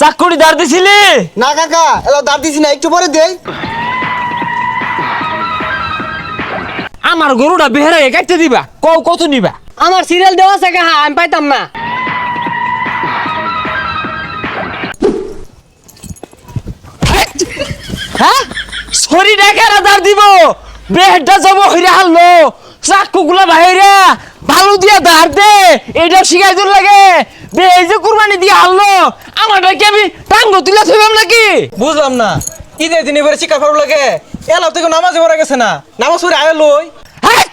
চাকুরি দাঁড় দিছিলি? না কাকা, এলা দাঁড় দিছি না, একটু পরে দেই। আমার গরুটা বেহেরা কাটতে দিবা, কত নিবা? আমার সিরিয়াল দেওয়া আছে কাহা, আমি পাইতাম না। হ্যাঁ, সরি ডাকারা দাঁড় দিব, বেহেরটা যাব হইরে হারলো, চাকুগুলা বাহিরা ভালো দিয়া দাঁড় দে, এটা শিখাই দূর লাগে। এই যে কুরবানি দিয়ে হারলো, আমারটা কি আমি টাঙ্গ তুলে থইলাম নাকি? বুঝলাম না, ঈদের দিনে এবারে শিকার করার লাগে এলাও থেকে নামাজে পড়া গেছে না, নামাজ পড়ে আয় লই। হ্যাঁ,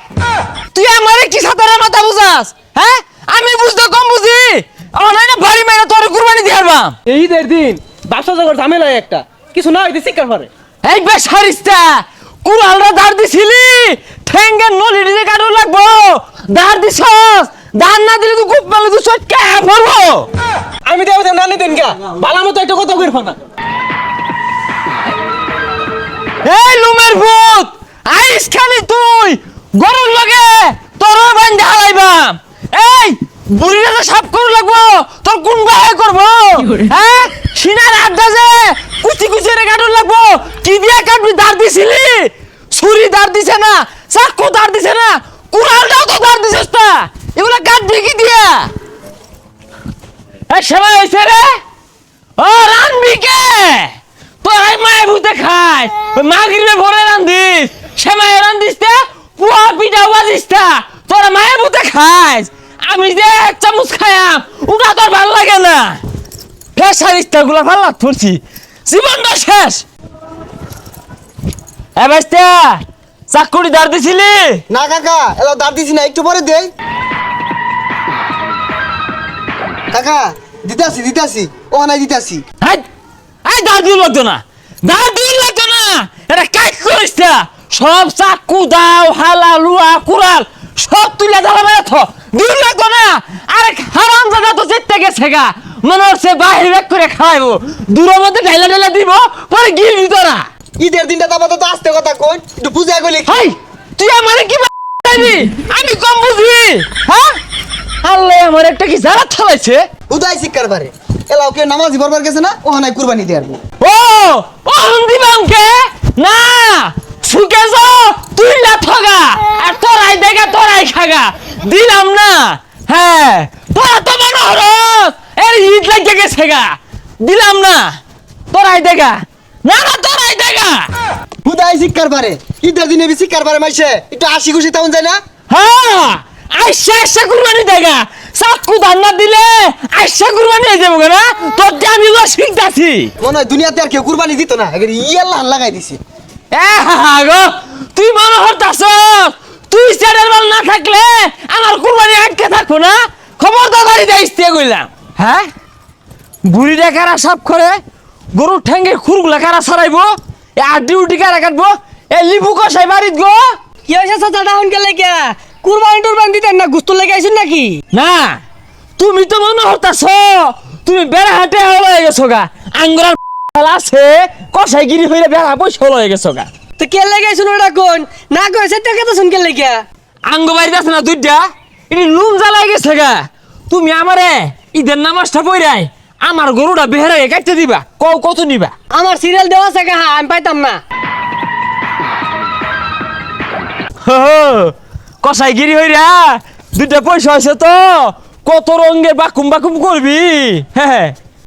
তুই আমারে কি সাতারে মাথা বুঝাস? হ্যাঁ, আমি বুঝতে কম বুঝি, অনাই না বাড়ি মেরে তোর কুরবানি দিয়ে হারবাম। এই ঈদের দিন ব্যবসা জগৎ ঝামেলা একটা, কিছু না হইতে শিকার পারে। এই বেসারিস্তা, কুড়ালরা দাঁড় দিছিলি, ঠেঙ্গে নলি দিয়ে কাটো লাগবো, দাঁড় দিছস, দাঁড় না দিলে তো খুব ভালো তো চটকা পড়বো। আমি দেবো না নিতেন গা, ভালো মতো একটা কথা কইর ফানা। এই লুমের ভূত, আইস খালি তুই গরুর লগে তোর বান্ধা হালাইবাম। এই বুড়িটা তো সাফ করে লাগবো, তোর কোন বাহে করবো? হ্যাঁ, সিনার আড্ডা যে কুচি কুচি রে কাটুন লাগবো, কি দিয়া কাটবি? দাঁড় দিছিলি, ছুরি দাঁড় দিছে না, চাকু দাঁড় দিছে না, কুড়ালটাও তো দাঁড় দিছিস না, এগুলা কাটবি কি দিয়া? এই সেবা হয়েছে রে, ও রানবি কে? তোর এই মায়ের ভূতে খায়, ওই মাগরিবে ভরে রান্দিস, সেমাই রান্দিস তে পুয়া পিঠা বাজিস তা, তোর মায়ের ভূতে খাইস। আমি যে এক চামচ খায়াম, ওটা তোর ভালো লাগে না। ফেসারিস্তা গুলা ভালো লাগছি, জীবনটা শেষ। এ বাইস্তা, চাকুরি দাঁড় দিছিলি? না কাকা, এলা দাঁড় দিছি না, একটু পরে দেই। কাকা, দিতাছি, ও নাই দিতাছি। হাই, এই দাঁড় দিয়ে লাগতো না, দাঁড় দিয়ে লাগতো না, এটা কাজ করিস না। সব চাকু দাও, হালা লুয়া কুড়াল সব তুলে দাঁড়া মেরে থ, দিয়ে লাগতো না। আরে হারাম জায়গা তো চেতে গেছে গা, মনে হচ্ছে বাহির ব্যাগ করে খাওয়াইবো, দূরের মধ্যে ঢাইলা দিব, পরে গিয়ে দিত না। ঈদের দিনটা তারপর তো আসতে কথা কোন, একটু বুঝা গলি। হাই, তুই আমারে কি বাড়ি? আমি কম বুঝি? হ্যাঁ, আল্লাহ আমার একটা কি জারা থালাইছে। উদয় শিক্ষার পারে, এলা ওকে নামাজি বরবার গেছে না, ও নাই কুরবানি দিয়ে আসবো। ও ও দিবামকে না সুকে যাও, তুই না ঠগা, আর তোরাই দেখা তোরাই খাগা, দিলাম না। হ্যাঁ, তোরা তো মনে হরস এর ঈদ লাগে গেছে গা, দিলাম না। তোরাই দেখা, না না তোরাই দেখা। উদয় শিক্ষার পারে, ঈদের দিনে বি শিক্ষার পারে মাইছে, একটু হাসি খুশি তেমন যায় না। হ্যাঁ, আইসা কুরবানি দেখা, চাকু ধান্না দিলে আইসা কুরবানি হয়ে যাবো না, তোর আমি শিখতাছি। মনে হয় দুনিয়াতে আর কেউ কুরবানি দিত না, একেবারে ইয়াল্লাহ লাগাই দিছে। গো, তুই মনে হতাস, তুই সেটার মাল না থাকলে আমার কুরবানি আটকে থাকবো না, খবরদার বাড়ি যাইতে কইলাম। হ্যাঁ, বুড়িটা কারা সাফ করে, গরুর ঠ্যাঙ্গে খুরগুলা কারা ছড়াইবো, এ আড্ডি উড্ডি কারা কাটবো, এ লিবু কষাই বাড়িত গো। কি হয়েছে চাচা হন গেলে কে? কুরবানি টুরবানি দিতেন না, গুস্ত লেগে আইছেন নাকি? না, তুমি তো মনে হতাস তুমি বেড়া হাটে হয়ে গেছো গা, আঙ্গুরার আছে কষাইগিরি হইলে বেড়া পয়সা হয়ে গেছো গা। তো কে লেগে আইছেন ওটা কোন? না কইছে তো কথা শুন কে লেগে? আঙ্গ বাড়িতে আছে না দুইটা, এটি লুম জ্বালাই গেছে গা। তুমি আমারে ঈদের নামাজটা পড়াই আমার গরুটা বেহেরা কাটতে দিবা, কত নিবা? আমার সিরিয়াল দেওয়া আছে কাহা, আমি পাইতাম না। কষাইগিরি হইরা দুইটা পয়সা হয়েছে তো, কত রঙের বাকুম বাকুম করবি। হ্যাঁ,